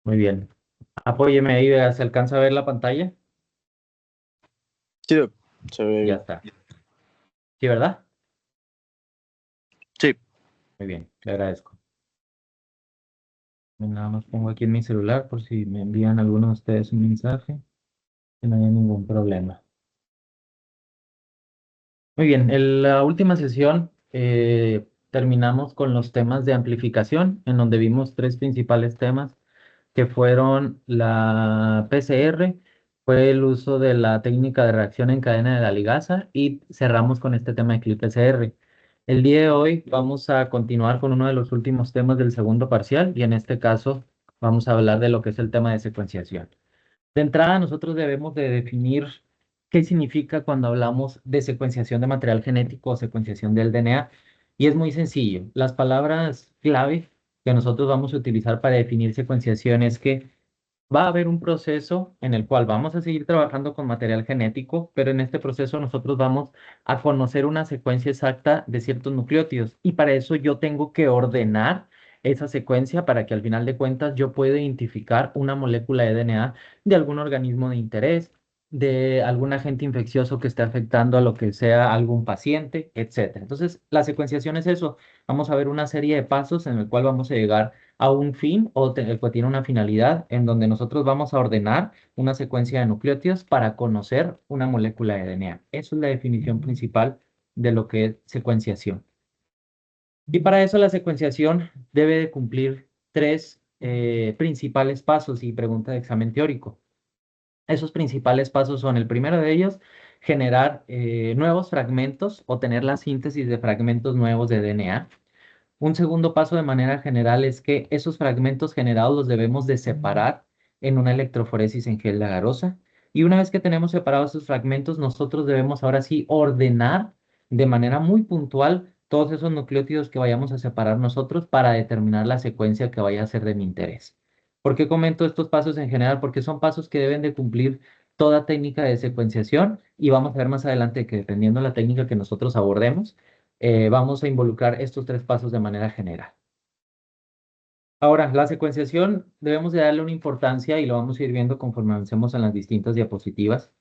Muy bien. Apóyeme ahí, vea, ¿se alcanza a ver la pantalla? Sí, se ve Ya bien. está. ¿Sí, verdad? Sí, Muy bien, le agradezco. Nada más pongo aquí en mi celular por si me envían alguno de ustedes un mensaje, que no haya ningún problema. Muy bien, en la última sesión terminamos con los temas de amplificación, en donde vimos tres principales temas que fueron la PCR, fue el uso de la técnica de reacción en cadena de la ligasa y cerramos con este tema de clip PCR. El día de hoy vamos a continuar con uno de los últimos temas del segundo parcial y en este caso vamos a hablar de lo que es el tema de secuenciación. De entrada, nosotros debemos de definir qué significa cuando hablamos de secuenciación de material genético o secuenciación del DNA. Y es muy sencillo. Las palabras clave que nosotros vamos a utilizar para definir secuenciación es que va a haber un proceso en el cual vamos a seguir trabajando con material genético, pero en este proceso nosotros vamos a conocer una secuencia exacta de ciertos nucleótidos y para eso yo tengo que ordenar esa secuencia para que al final de cuentas yo pueda identificar una molécula de DNA de algún organismo de interés, de algún agente infeccioso que esté afectando a lo que sea algún paciente, etcétera. Entonces, la secuenciación es eso. Vamos a ver una serie de pasos en el cual vamos a llegar a un fin que tiene una finalidad en donde nosotros vamos a ordenar una secuencia de nucleótidos para conocer una molécula de DNA. Eso es la definición principal de lo que es secuenciación. Y para eso la secuenciación debe de cumplir tres principales pasos y pregunta de examen teórico. Esos principales pasos son, el primero de ellos, generar nuevos fragmentos o tener la síntesis de fragmentos nuevos de DNA. Un segundo paso de manera general es que esos fragmentos generados los debemos de separar en una electroforesis en gel de agarose. Y una vez que tenemos separados esos fragmentos, nosotros debemos ahora sí ordenar de manera muy puntual todos esos nucleótidos que vayamos a separar nosotros para determinar la secuencia que vaya a ser de mi interés. ¿Por qué comento estos pasos en general? Porque son pasos que deben de cumplir toda técnica de secuenciación y vamos a ver más adelante que dependiendo de la técnica que nosotros abordemos, vamos a involucrar estos tres pasos de manera general. Ahora, la secuenciación debemos de darle una importancia y lo vamos a ir viendo conforme avancemos en las distintas diapositivas.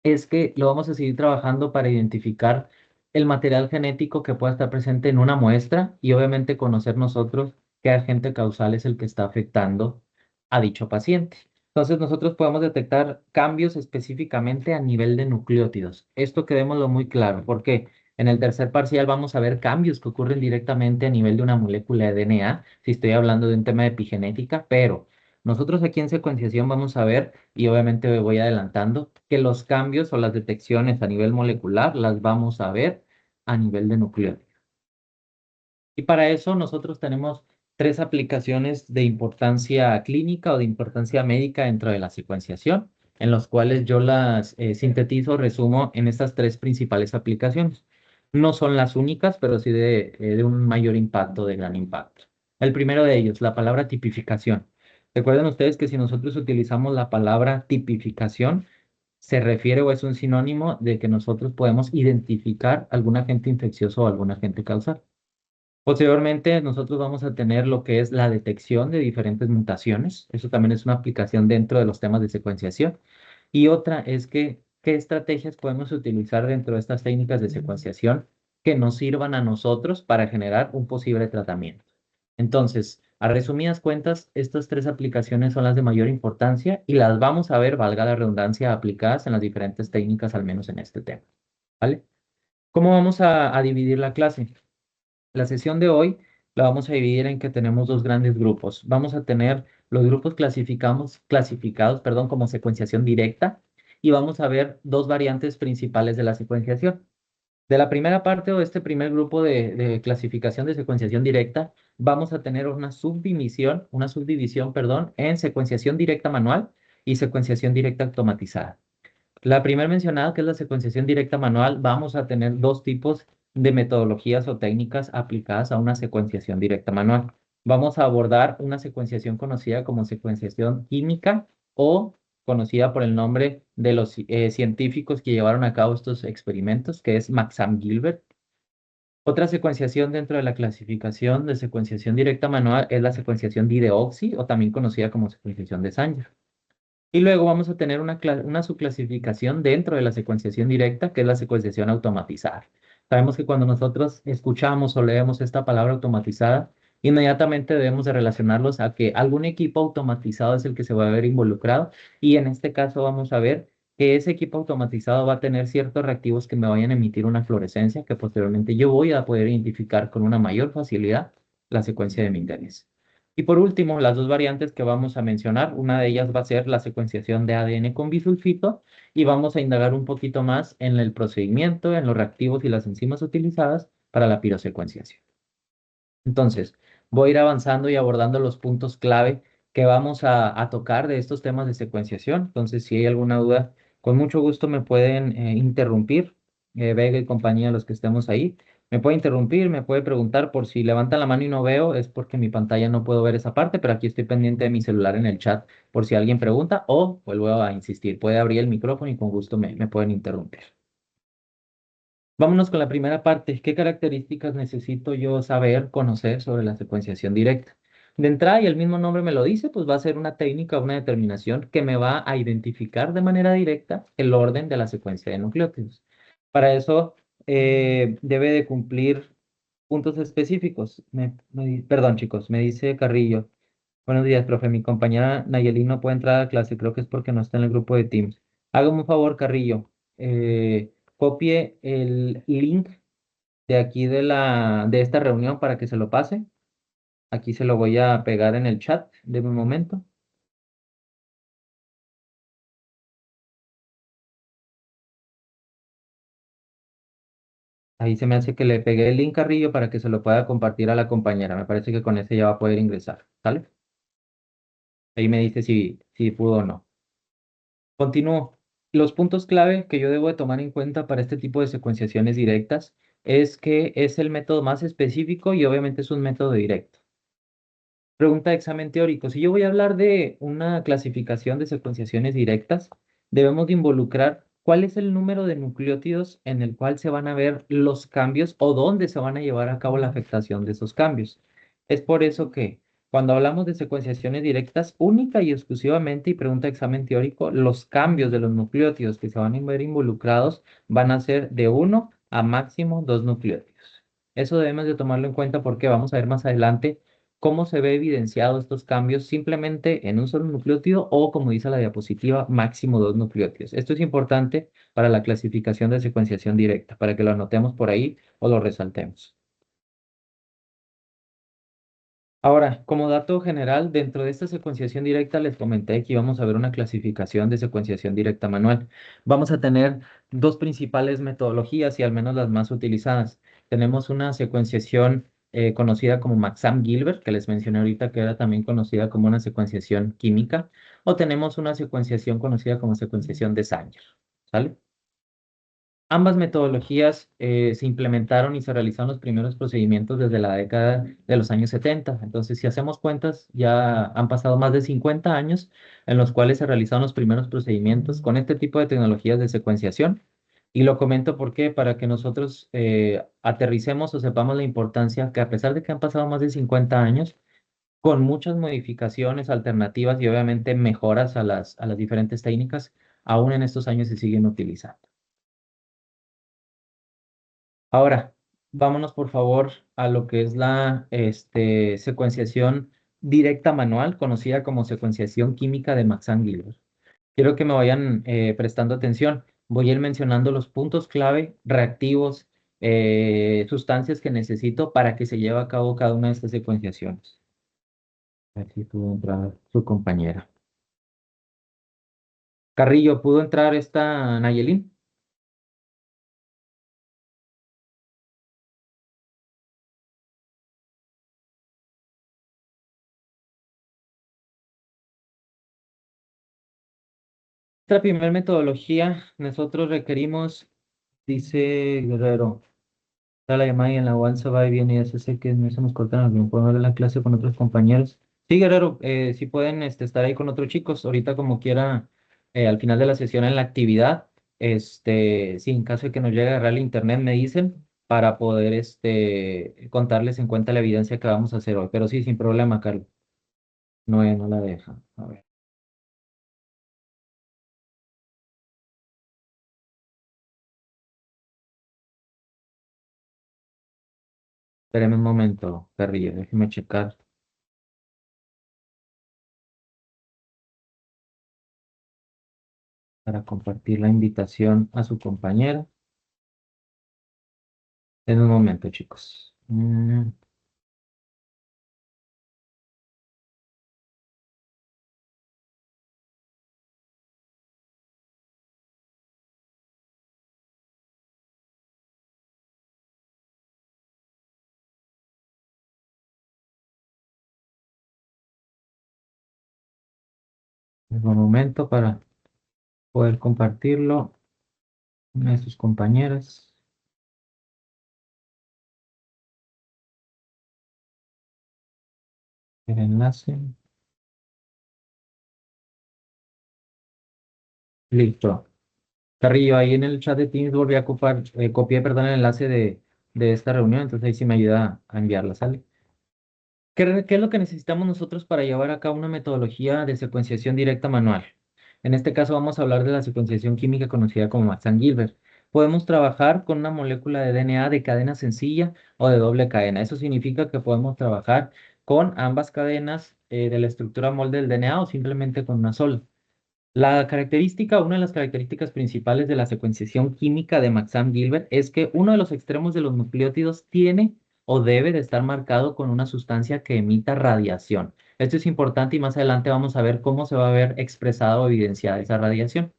Es que lo vamos a seguir trabajando para identificar el material genético que pueda estar presente en una muestra y obviamente conocer nosotros qué agente causal es el que está afectando a dicho paciente. Entonces nosotros podemos detectar cambios específicamente a nivel de nucleótidos. Esto quedémoslo muy claro, porque en el tercer parcial vamos a ver cambios que ocurren directamente a nivel de una molécula de DNA, si estoy hablando de un tema de epigenética, pero nosotros aquí en secuenciación vamos a ver, y obviamente me voy adelantando, que los cambios o las detecciones a nivel molecular las vamos a ver a nivel de nucleótidos. Y para eso nosotros tenemos tres aplicaciones de importancia clínica o de importancia médica dentro de la secuenciación, en los cuales yo las sintetizo, resumo en estas tres principales aplicaciones. No son las únicas, pero sí de un mayor impacto, de gran impacto. El primero de ellos, la palabra tipificación. Recuerden ustedes que si nosotros utilizamos la palabra tipificación, se refiere o es un sinónimo de que nosotros podemos identificar algún agente infeccioso o algún agente causal. Posteriormente, nosotros vamos a tener lo que es la detección de diferentes mutaciones. Eso también es una aplicación dentro de los temas de secuenciación. Y otra es que, ¿qué estrategias podemos utilizar dentro de estas técnicas de secuenciación que nos sirvan a nosotros para generar un posible tratamiento? Entonces, a resumidas cuentas, estas tres aplicaciones son las de mayor importancia y las vamos a ver, valga la redundancia, aplicadas en las diferentes técnicas, al menos en este tema. ¿Vale? ¿Cómo vamos a dividir la clase? La sesión de hoy la vamos a dividir en que tenemos dos grandes grupos. Vamos a tener los grupos clasificados, perdón, como secuenciación directa y vamos a ver dos variantes principales de la secuenciación. De la primera parte o este primer grupo de clasificación de secuenciación directa, vamos a tener una subdivisión, perdón, en secuenciación directa manual y secuenciación directa automatizada. La primera mencionada, que es la secuenciación directa manual, vamos a tener dos tipos de metodologías o técnicas aplicadas a una secuenciación directa manual. Vamos a abordar una secuenciación conocida como secuenciación química o conocida por el nombre de los científicos que llevaron a cabo estos experimentos, que es Maxam Gilbert. Otra secuenciación dentro de la clasificación de secuenciación directa manual es la secuenciación Dideoxy o también conocida como secuenciación de Sanger. Y luego vamos a tener una subclasificación dentro de la secuenciación directa, que es la secuenciación automatizada. Sabemos que cuando nosotros escuchamos o leemos esta palabra automatizada, inmediatamente debemos de relacionarlos a que algún equipo automatizado es el que se va a ver involucrado y en este caso vamos a ver que ese equipo automatizado va a tener ciertos reactivos que me vayan a emitir una fluorescencia que posteriormente yo voy a poder identificar con una mayor facilidad la secuencia de mi interés. Y por último, las dos variantes que vamos a mencionar, una de ellas va a ser la secuenciación de ADN con bisulfito y vamos a indagar un poquito más en el procedimiento, en los reactivos y las enzimas utilizadas para la pirosecuenciación. Entonces, voy a ir avanzando y abordando los puntos clave que vamos a tocar de estos temas de secuenciación. Entonces, si hay alguna duda, con mucho gusto me pueden interrumpir, Vega y compañía, los que estemos ahí. Me puede interrumpir, me puede preguntar por si levantan la mano y no veo, es porque mi pantalla no puedo ver esa parte, pero aquí estoy pendiente de mi celular en el chat por si alguien pregunta o vuelvo a insistir, puede abrir el micrófono y con gusto me pueden interrumpir. Vámonos con la primera parte. ¿Qué características necesito yo saber, conocer sobre la secuenciación directa? De entrada, y el mismo nombre me lo dice, pues va a ser una técnica, una determinación que me va a identificar de manera directa el orden de la secuencia de nucleótidos. Para eso debe de cumplir puntos específicos. Perdón, chicos, me dice Carrillo. Buenos días, profe. Mi compañera Nayeli no puede entrar a clase, creo que es porque no está en el grupo de Teams. Hágame un favor, Carrillo. Copie el link de aquí de esta reunión para que se lo pase. Aquí se lo voy a pegar en el chat de un momento. Ahí se me hace que le pegué el link, Carrillo, para que se lo pueda compartir a la compañera. Me parece que con ese ya va a poder ingresar. ¿Sale? Ahí me dice si pudo o no. Continúo. Los puntos clave que yo debo de tomar en cuenta para este tipo de secuenciaciones directas es que es el método más específico y obviamente es un método directo. Pregunta de examen teórico. Si yo voy a hablar de una clasificación de secuenciaciones directas, debemos de involucrar cuál es el número de nucleótidos en el cual se van a ver los cambios o dónde se van a llevar a cabo la afectación de esos cambios. Es por eso que cuando hablamos de secuenciaciones directas, única y exclusivamente, y pregunta de examen teórico, los cambios de los nucleótidos que se van a ver involucrados van a ser de uno a máximo dos nucleótidos. Eso debemos de tomarlo en cuenta porque vamos a ver más adelante cómo se ve evidenciado estos cambios simplemente en un solo nucleótido o, como dice la diapositiva, máximo dos nucleótidos. Esto es importante para la clasificación de secuenciación directa, para que lo anotemos por ahí o lo resaltemos. Ahora, como dato general, dentro de esta secuenciación directa les comenté que íbamos a ver una clasificación de secuenciación directa manual. Vamos a tener dos principales metodologías y al menos las más utilizadas. Tenemos una secuenciación conocida como Maxam-Gilbert, que les mencioné ahorita que era también conocida como una secuenciación química, o tenemos una secuenciación conocida como secuenciación de Sanger. ¿Sale? Ambas metodologías se implementaron y se realizaron los primeros procedimientos desde la década de los años 70. Entonces, si hacemos cuentas, ya han pasado más de 50 años en los cuales se realizaron los primeros procedimientos con este tipo de tecnologías de secuenciación. Y lo comento porque para que nosotros aterricemos o sepamos la importancia que a pesar de que han pasado más de 50 años, con muchas modificaciones, alternativas y obviamente mejoras a las diferentes técnicas, aún en estos años se siguen utilizando. Ahora, vámonos por favor a lo que es la secuenciación directa manual, conocida como secuenciación química de Maxan-Gilbert. Quiero que me vayan prestando atención. Voy a ir mencionando los puntos clave, reactivos, sustancias que necesito para que se lleve a cabo cada una de estas secuenciaciones. A ver si pudo entrar su compañera. Carrillo, ¿pudo entrar esta Nayelin? Esta primera metodología, nosotros requerimos, dice Guerrero. Está la llamada y en la WhatsApp va y viene y eso sé que no se nos cortan no podemos ver la clase con otros compañeros. Sí, Guerrero, si pueden estar ahí con otros chicos, ahorita como quiera, al final de la sesión en la actividad, si en caso de que nos llegue a agarrar el internet me dicen para poder contarles en cuenta la evidencia que vamos a hacer hoy. Pero sí, sin problema, Carlos. No, no la deja. A ver, espéreme un momento, Carrillo, déjeme checar para compartir la invitación a su compañera. En un momento, chicos. Un momento para poder compartirlo una de sus compañeras. El enlace. Listo. Carrillo, ahí en el chat de Teams volví a copié, perdón, el enlace de esta reunión, entonces ahí sí me ayuda a enviarla, ¿sale? ¿Qué es lo que necesitamos nosotros para llevar a cabo una metodología de secuenciación directa manual? En este caso vamos a hablar de la secuenciación química conocida como Max-Gilbert. Podemos trabajar con una molécula de DNA de cadena sencilla o de doble cadena. Eso significa que podemos trabajar con ambas cadenas de la estructura molde del DNA o simplemente con una sola. Una de las características principales de la secuenciación química de Maxam-Gilbert es que uno de los extremos de los nucleótidos tiene o debe de estar marcado con una sustancia que emita radiación. Esto es importante y más adelante vamos a ver cómo se va a ver expresada o evidenciada esa radiación.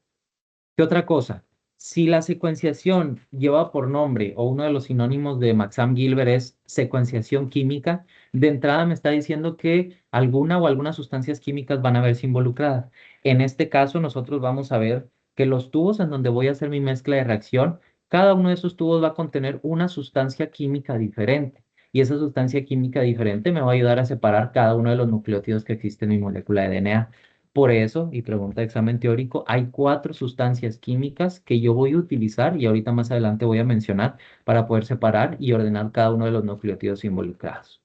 ¿Qué otra cosa? Si la secuenciación lleva por nombre o uno de los sinónimos de Maxam Gilbert es secuenciación química, de entrada me está diciendo que alguna o algunas sustancias químicas van a verse involucradas. En este caso, nosotros vamos a ver que los tubos en donde voy a hacer mi mezcla de reacción, cada uno de esos tubos va a contener una sustancia química diferente. Y esa sustancia química diferente me va a ayudar a separar cada uno de los nucleótidos que existen en mi molécula de DNA. Por eso, y pregunta de examen teórico, hay cuatro sustancias químicas que yo voy a utilizar y ahorita más adelante voy a mencionar para poder separar y ordenar cada uno de los nucleótidos involucrados.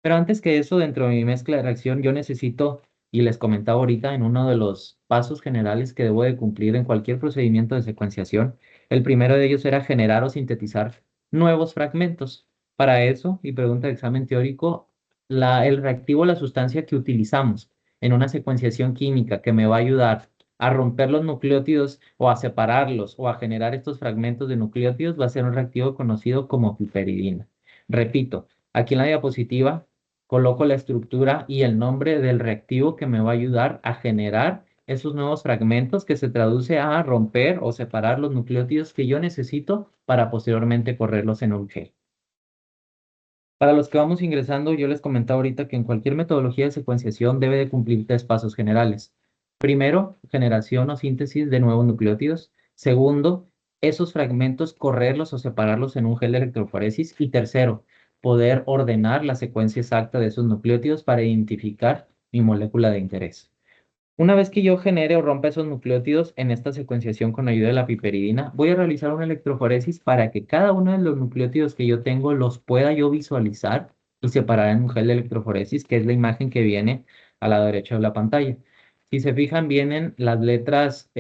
Pero antes que eso, dentro de mi mezcla de reacción, yo necesito, y les comentaba ahorita en uno de los pasos generales que debo de cumplir en cualquier procedimiento de secuenciación, el primero de ellos era generar o sintetizar nuevos fragmentos. Para eso, y pregunta de examen teórico, el reactivo, la sustancia que utilizamos en una secuenciación química que me va a ayudar a romper los nucleótidos o a separarlos o a generar estos fragmentos de nucleótidos va a ser un reactivo conocido como piperidina. Repito, aquí en la diapositiva coloco la estructura y el nombre del reactivo que me va a ayudar a generar esos nuevos fragmentos que se traduce a romper o separar los nucleótidos que yo necesito para posteriormente correrlos en un gel. Para los que vamos ingresando, yo les comentaba ahorita que en cualquier metodología de secuenciación debe de cumplir tres pasos generales. Primero, generación o síntesis de nuevos nucleótidos. Segundo, esos fragmentos correrlos o separarlos en un gel de electroforesis. Y tercero, poder ordenar la secuencia exacta de esos nucleótidos para identificar mi molécula de interés. Una vez que yo genere o rompa esos nucleótidos en esta secuenciación con ayuda de la piperidina, voy a realizar una electroforesis para que cada uno de los nucleótidos que yo tengo los pueda yo visualizar y separar en un gel de electroforesis, que es la imagen que viene a la derecha de la pantalla. Si se fijan, vienen las letras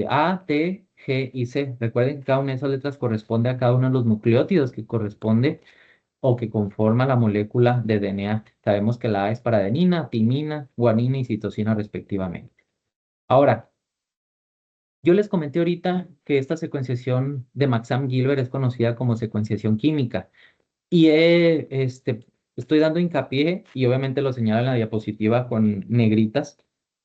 A, T, G y C. Recuerden que cada una de esas letras corresponde a cada uno de los nucleótidos que corresponde o que conforma la molécula de DNA. Sabemos que la A es para adenina, timina, guanina y citosina respectivamente. Ahora, yo les comenté ahorita que esta secuenciación de Maxam-Gilbert es conocida como secuenciación química y estoy dando hincapié y obviamente lo señala en la diapositiva con negritas,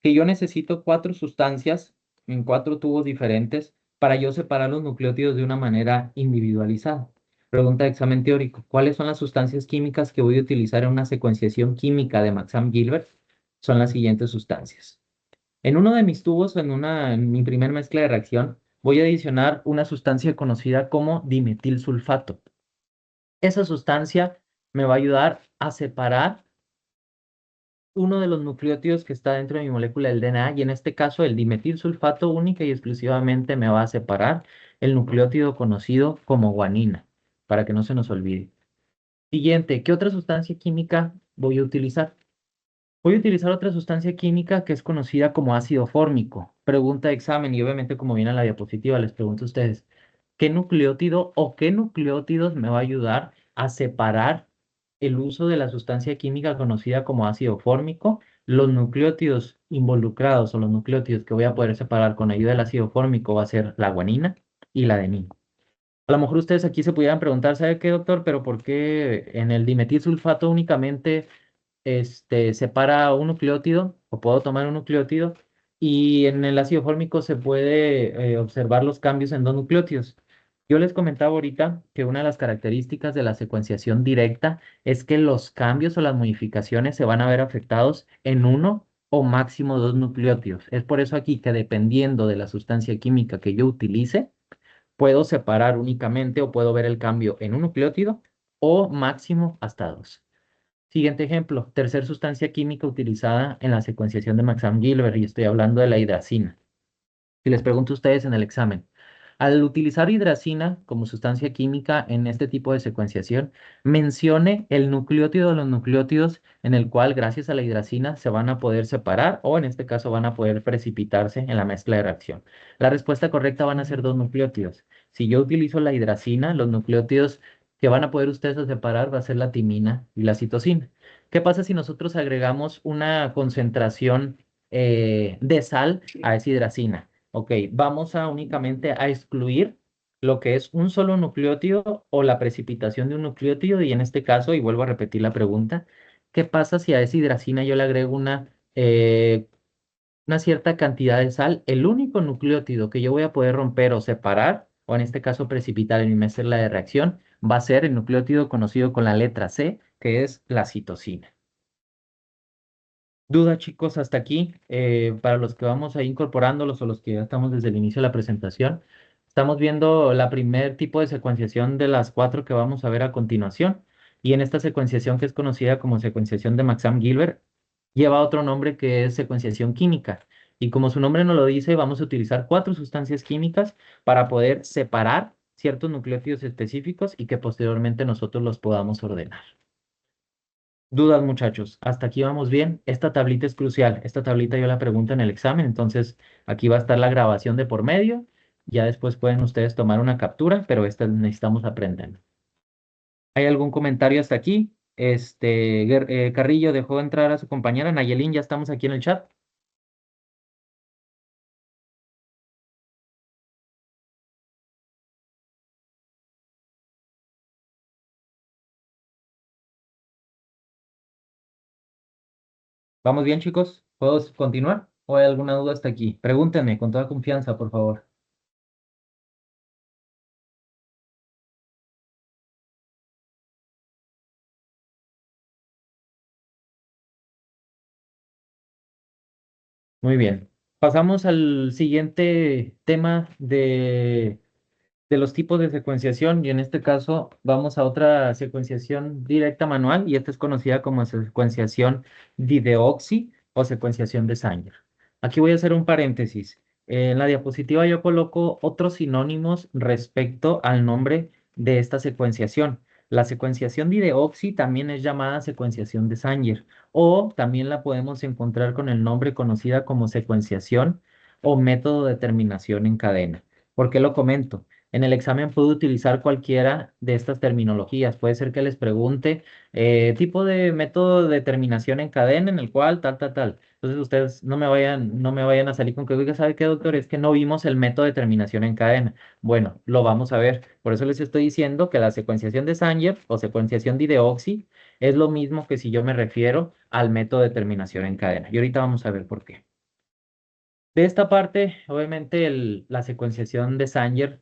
que yo necesito cuatro sustancias en cuatro tubos diferentes para yo separar los nucleótidos de una manera individualizada. Pregunta de examen teórico, ¿cuáles son las sustancias químicas que voy a utilizar en una secuenciación química de Maxam-Gilbert? Son las siguientes sustancias. En uno de mis tubos, en mi primer mezcla de reacción, voy a adicionar una sustancia conocida como dimetilsulfato. Esa sustancia me va a ayudar a separar uno de los nucleótidos que está dentro de mi molécula del DNA y en este caso el dimetilsulfato única y exclusivamente me va a separar el nucleótido conocido como guanina. para que no se nos olvide. Siguiente, ¿qué otra sustancia química voy a utilizar? Voy a utilizar otra sustancia química que es conocida como ácido fórmico. Pregunta de examen y obviamente como viene en la diapositiva, les pregunto a ustedes, ¿qué nucleótido o qué nucleótidos me va a ayudar a separar el uso de la sustancia química conocida como ácido fórmico? Los nucleótidos involucrados o los nucleótidos que voy a poder separar con ayuda del ácido fórmico va a ser la guanina y la adenina. A lo mejor ustedes aquí se pudieran preguntar, ¿sabe qué, doctor? Pero ¿por qué en el dimetilsulfato únicamente separa un nucleótido, o puedo tomar un nucleótido, y en el ácido fórmico se puede observar los cambios en dos nucleótidos? Yo les comentaba ahorita que una de las características de la secuenciación directa es que los cambios o las modificaciones se van a ver afectados en uno o máximo dos nucleótidos. Es por eso aquí que dependiendo de la sustancia química que yo utilice, puedo separar únicamente o puedo ver el cambio en un nucleótido o máximo hasta dos. Siguiente ejemplo, tercer sustancia química utilizada en la secuenciación de Maxam-Gilbert y estoy hablando de la hidracina. Si les pregunto a ustedes en el examen, al utilizar hidracina como sustancia química en este tipo de secuenciación, mencione el nucleótido de los nucleótidos en el cual gracias a la hidracina se van a poder separar o en este caso van a poder precipitarse en la mezcla de reacción. La respuesta correcta van a ser dos nucleótidos. Si yo utilizo la hidracina, los nucleótidos que van a poder ustedes separar va a ser la timina y la citosina. ¿Qué pasa si nosotros agregamos una concentración de sal a esa hidracina? Ok, vamos a únicamente a excluir lo que es un solo nucleótido o la precipitación de un nucleótido y en este caso, y vuelvo a repetir la pregunta, ¿qué pasa si a esa hidracina yo le agrego una cierta cantidad de sal? El único nucleótido que yo voy a poder romper o separar, o en este caso precipitar en mi mezcla de reacción, va a ser el nucleótido conocido con la letra C, que es la citosina. Duda, chicos, hasta aquí, para los que vamos ahí incorporándolos o los que ya estamos desde el inicio de la presentación, estamos viendo la primer tipo de secuenciación de las cuatro que vamos a ver a continuación. Y en esta secuenciación que es conocida como secuenciación de Maxam-Gilbert, lleva otro nombre que es secuenciación química. Y como su nombre nos lo dice, vamos a utilizar cuatro sustancias químicas para poder separar ciertos nucleótidos específicos y que posteriormente nosotros los podamos ordenar. Dudas, muchachos. Hasta aquí vamos bien. Esta tablita es crucial. Esta tablita yo la pregunto en el examen, entonces aquí va a estar la grabación de por medio. Ya después pueden ustedes tomar una captura, pero esta necesitamos aprender. ¿Hay algún comentario hasta aquí? Carrillo dejó entrar a su compañera Nayelin, ya estamos aquí en el chat. ¿Vamos bien, chicos? ¿Puedo continuar? ¿O hay alguna duda hasta aquí? Pregúntenme con toda confianza, por favor. Muy bien. Pasamos al siguiente tema de los tipos de secuenciación y en este caso vamos a otra secuenciación directa manual y esta es conocida como secuenciación dideoxy o secuenciación de Sanger. Aquí voy a hacer un paréntesis. En la diapositiva yo coloco otros sinónimos respecto al nombre de esta secuenciación. La secuenciación dideoxy también es llamada secuenciación de Sanger o también la podemos encontrar con el nombre conocida como secuenciación o método de terminación en cadena. ¿Por qué lo comento? En el examen puedo utilizar cualquiera de estas terminologías. Puede ser que les pregunte tipo de método de terminación en cadena en el cual tal, tal, tal. Entonces ustedes no me vayan a salir con que, oiga, ¿sabe qué, doctor? Es que no vimos el método de terminación en cadena. Bueno, lo vamos a ver. Por eso les estoy diciendo que la secuenciación de Sanger o secuenciación de Deoxy es lo mismo que si yo me refiero al método de terminación en cadena. Y ahorita vamos a ver por qué. De esta parte, obviamente, la secuenciación de Sanger,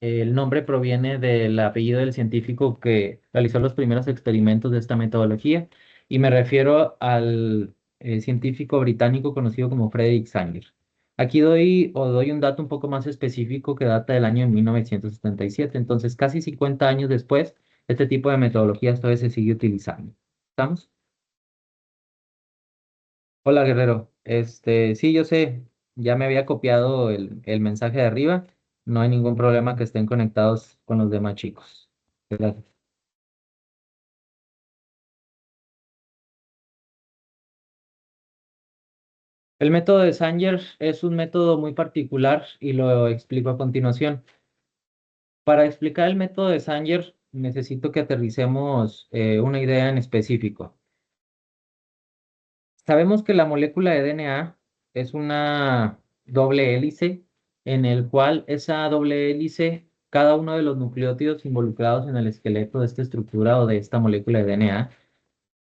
el nombre proviene del apellido del científico que realizó los primeros experimentos de esta metodología, y me refiero al científico británico conocido como Frederick Sanger. Aquí doy un dato un poco más específico que data del año 1977, entonces casi 50 años después, este tipo de metodologías todavía se sigue utilizando. ¿Estamos? Hola, Guerrero. Sí, yo sé, ya me había copiado el mensaje de arriba. No hay ningún problema que estén conectados con los demás chicos. Gracias. El método de Sanger es un método muy particular y lo explico a continuación. Para explicar el método de Sanger, necesito que aterricemos una idea en específico. Sabemos que la molécula de DNA es una doble hélice en el cual esa doble hélice, cada uno de los nucleótidos involucrados en el esqueleto de esta estructura o de esta molécula de DNA,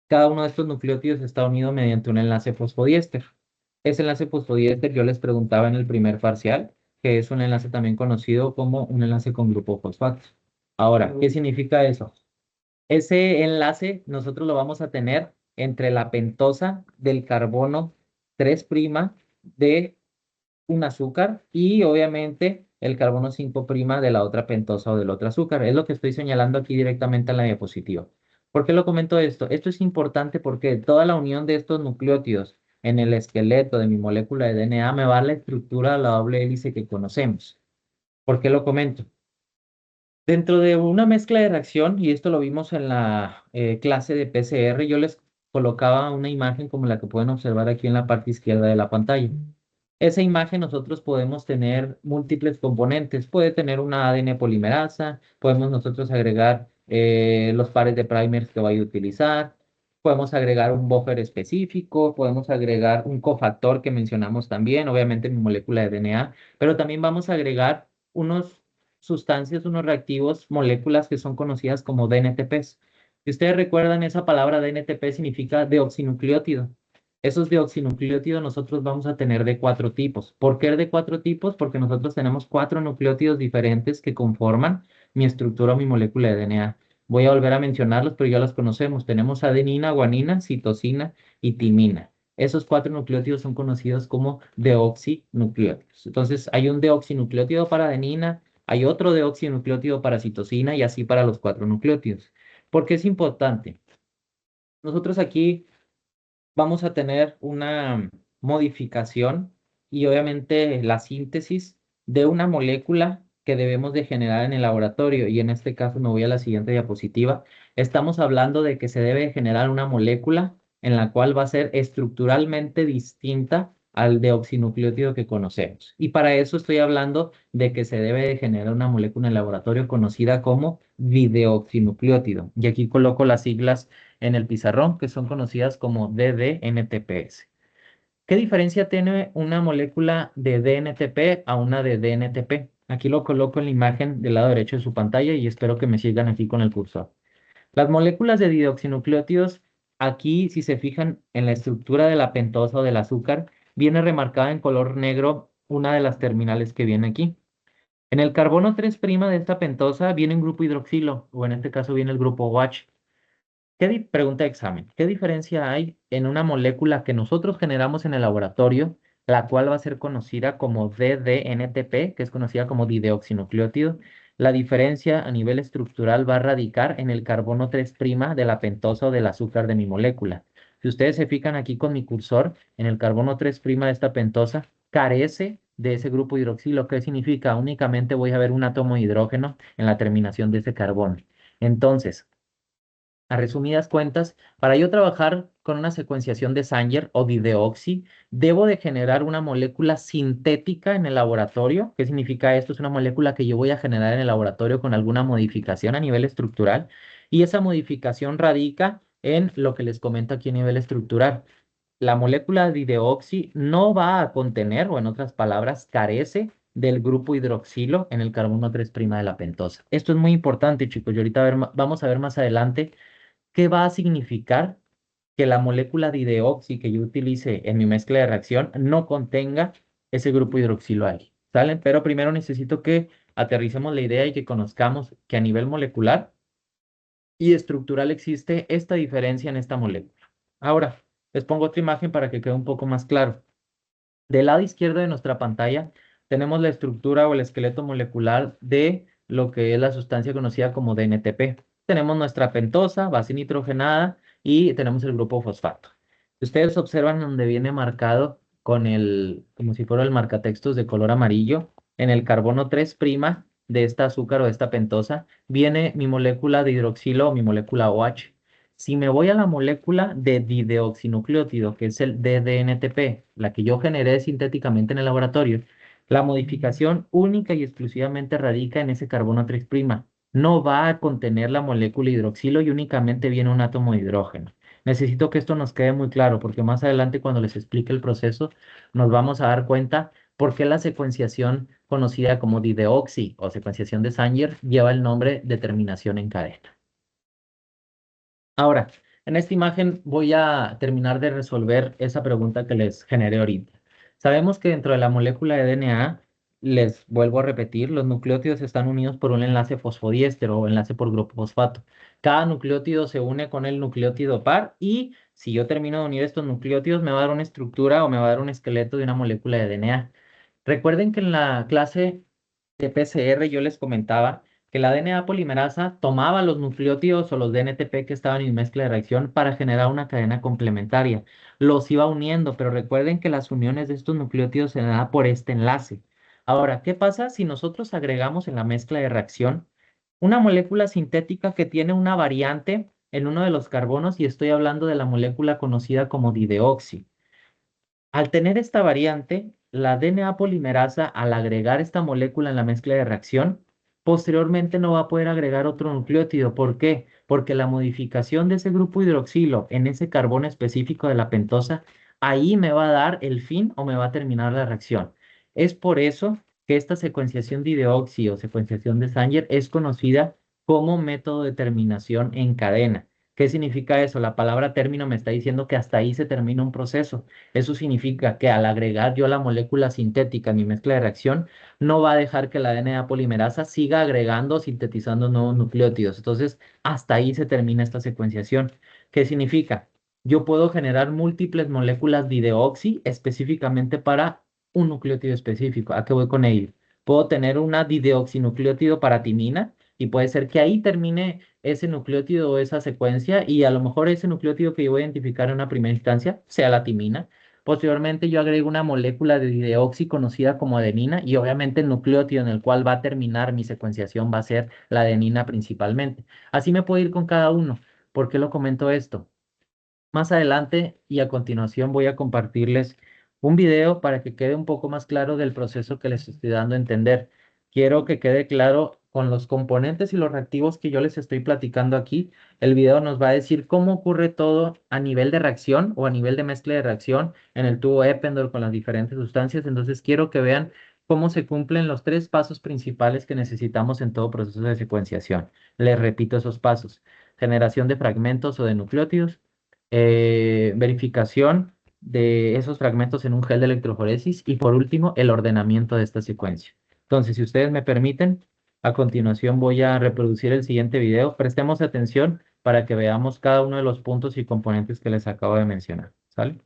cada uno de estos nucleótidos está unido mediante un enlace fosfodiéster. Ese enlace fosfodiéster yo les preguntaba en el primer parcial, que es un enlace también conocido como un enlace con grupo fosfato. Ahora, ¿qué significa eso? Ese enlace nosotros lo vamos a tener entre la pentosa del carbono 3' de un azúcar y obviamente el carbono 5' de la otra pentosa o del otro azúcar. Es lo que estoy señalando aquí directamente en la diapositiva. ¿Por qué lo comento esto? Esto es importante porque toda la unión de estos nucleótidos en el esqueleto de mi molécula de DNA me va a dar la estructura de la doble hélice que conocemos. ¿Por qué lo comento? Dentro de una mezcla de reacción, y esto lo vimos en la clase de PCR, yo les colocaba una imagen como la que pueden observar aquí en la parte izquierda de la pantalla. Esa imagen nosotros podemos tener múltiples componentes. Puede tener una ADN polimerasa, podemos nosotros agregar los pares de primers que vaya a utilizar, podemos agregar un buffer específico, podemos agregar un cofactor que mencionamos también, obviamente mi molécula de DNA, pero también vamos a agregar unos sustancias, unos reactivos, moléculas que son conocidas como DNTPs. Si ustedes recuerdan, esa palabra DNTP significa deoxinucleótido. Esos deoxinucleótidos nosotros vamos a tener de 4 tipos. ¿Por qué de 4 tipos? Porque nosotros tenemos 4 nucleótidos diferentes que conforman mi estructura o mi molécula de DNA. Voy a volver a mencionarlos, pero ya los conocemos. Tenemos adenina, guanina, citosina y timina. Esos 4 nucleótidos son conocidos como deoxinucleótidos. Entonces, hay un deoxinucleótido para adenina, hay otro deoxinucleótido para citosina y así para los 4 nucleótidos. ¿Por qué es importante? Nosotros aquí vamos a tener una modificación y obviamente la síntesis de una molécula que debemos de generar en el laboratorio. Y en este caso me voy a la siguiente diapositiva. Estamos hablando de que se debe de generar una molécula en la cual va a ser estructuralmente distinta al deoxinucleótido que conocemos. Y para eso estoy hablando de que se debe de generar una molécula en el laboratorio conocida como dideoxinucleótido. Y aquí coloco las siglas en el pizarrón, que son conocidas como DDNTPs. ¿Qué diferencia tiene una molécula de DNTP a una de DNTP? Aquí lo coloco en la imagen del lado derecho de su pantalla y espero que me sigan aquí con el cursor. Las moléculas de dideoxinucleótidos, aquí si se fijan en la estructura de la pentosa o del azúcar, viene remarcada en color negro una de las terminales que viene aquí. En el carbono 3' de esta pentosa viene un grupo hidroxilo, o en este caso viene el grupo OH. Pregunta de examen. ¿Qué diferencia hay en una molécula que nosotros generamos en el laboratorio, la cual va a ser conocida como DDNTP, que es conocida como dideoxinucleótido? La diferencia a nivel estructural va a radicar en el carbono 3' de la pentosa o del azúcar de mi molécula. Si ustedes se fijan aquí con mi cursor, en el carbono 3' de esta pentosa, carece de ese grupo hidroxilo. ¿Qué significa? Únicamente voy a ver un átomo de hidrógeno en la terminación de ese carbono. Entonces, a resumidas cuentas, para yo trabajar con una secuenciación de Sanger o dideoxi, debo de generar una molécula sintética en el laboratorio. ¿Qué significa esto? Es una molécula que yo voy a generar en el laboratorio con alguna modificación a nivel estructural y esa modificación radica en lo que les comento aquí a nivel estructural. La molécula dideoxi no va a contener, o en otras palabras, carece del grupo hidroxilo en el carbono 3' de la pentosa. Esto es muy importante, chicos, y ahorita vamos a ver más adelante qué va a significar que la molécula de dideoxi que yo utilice en mi mezcla de reacción no contenga ese grupo hidroxilo ahí. ¿Salen? Pero primero necesito que aterricemos la idea y que conozcamos que a nivel molecular y estructural existe esta diferencia en esta molécula. Ahora, les pongo otra imagen para que quede un poco más claro. Del lado izquierdo de nuestra pantalla tenemos la estructura o el esqueleto molecular de lo que es la sustancia conocida como DNTP. Tenemos nuestra pentosa, base nitrogenada y tenemos el grupo fosfato. Ustedes observan donde viene marcado con como si fuera el marcatextos de color amarillo, en el carbono 3' de esta azúcar o de esta pentosa, viene mi molécula de hidroxilo o mi molécula OH. Si me voy a la molécula de dideoxinucleótido, que es el DDNTP, la que yo generé sintéticamente en el laboratorio, la modificación única y exclusivamente radica en ese carbono 3'. No va a contener la molécula hidroxilo y únicamente viene un átomo de hidrógeno. Necesito que esto nos quede muy claro porque más adelante cuando les explique el proceso nos vamos a dar cuenta por qué la secuenciación conocida como dideoxi o secuenciación de Sanger lleva el nombre de terminación en cadena. Ahora, en esta imagen voy a terminar de resolver esa pregunta que les generé ahorita. Sabemos que dentro de la molécula de DNA, les vuelvo a repetir, los nucleótidos están unidos por un enlace fosfodiéster o enlace por grupo fosfato. Cada nucleótido se une con el nucleótido par y si yo termino de unir estos nucleótidos me va a dar una estructura o me va a dar un esqueleto de una molécula de DNA. Recuerden que en la clase de PCR yo les comentaba que la DNA polimerasa tomaba los nucleótidos o los DNTP que estaban en mezcla de reacción para generar una cadena complementaria. Los iba uniendo, pero recuerden que las uniones de estos nucleótidos se dan por este enlace. Ahora, ¿qué pasa si nosotros agregamos en la mezcla de reacción una molécula sintética que tiene una variante en uno de los carbonos y estoy hablando de la molécula conocida como dideoxi? Al tener esta variante, la DNA polimerasa, al agregar esta molécula en la mezcla de reacción, posteriormente no va a poder agregar otro nucleótido. ¿Por qué? Porque la modificación de ese grupo hidroxilo en ese carbono específico de la pentosa, ahí me va a dar el fin o me va a terminar la reacción. Es por eso que esta secuenciación de hidroxi o secuenciación de Sanger es conocida como método de terminación en cadena. ¿Qué significa eso? La palabra término me está diciendo que hasta ahí se termina un proceso. Eso significa que al agregar yo la molécula sintética en mi mezcla de reacción, no va a dejar que la DNA polimerasa siga agregando o sintetizando nuevos nucleótidos. Entonces, hasta ahí se termina esta secuenciación. ¿Qué significa? Yo puedo generar múltiples moléculas dideoxi específicamente para un nucleótido específico. ¿A qué voy con ello? Puedo tener una dideoxinucleótido para timina y puede ser que ahí termine ese nucleótido o esa secuencia y a lo mejor ese nucleótido que yo voy a identificar en una primera instancia sea la timina. Posteriormente yo agrego una molécula de dideoxi conocida como adenina y obviamente el nucleótido en el cual va a terminar mi secuenciación va a ser la adenina principalmente. Así me puedo ir con cada uno. ¿Por qué lo comento esto? Más adelante y a continuación voy a compartirles un video para que quede un poco más claro del proceso que les estoy dando a entender. Quiero que quede claro con los componentes y los reactivos que yo les estoy platicando aquí. El video nos va a decir cómo ocurre todo a nivel de reacción o a nivel de mezcla de reacción en el tubo Eppendorf con las diferentes sustancias. Entonces quiero que vean cómo se cumplen los tres pasos principales que necesitamos en todo proceso de secuenciación. Les repito esos pasos. Generación de fragmentos o de nucleótidos, verificación de esos fragmentos en un gel de electroforesis y por último el ordenamiento de esta secuencia. Entonces, si ustedes me permiten, a continuación voy a reproducir el siguiente video. Prestemos atención para que veamos cada uno de los puntos y componentes que les acabo de mencionar. ¿Sale?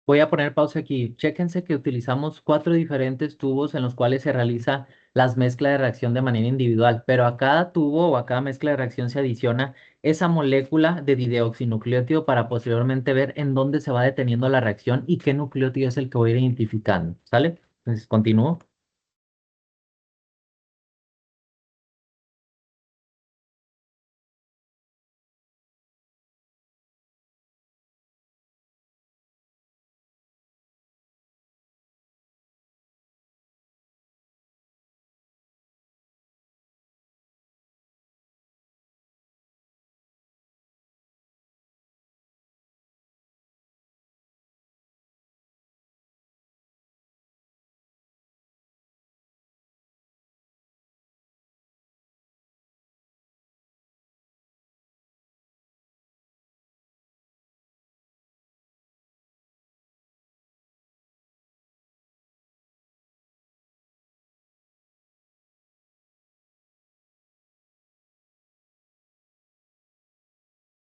Voy a poner pausa aquí. Chéquense que utilizamos cuatro diferentes tubos en los cuales se realiza las mezclas de reacción de manera individual, pero a cada tubo o a cada mezcla de reacción se adiciona esa molécula de dideoxinucleótido para posteriormente ver en dónde se va deteniendo la reacción y qué nucleótido es el que voy a ir identificando. ¿Sale? Entonces, continúo.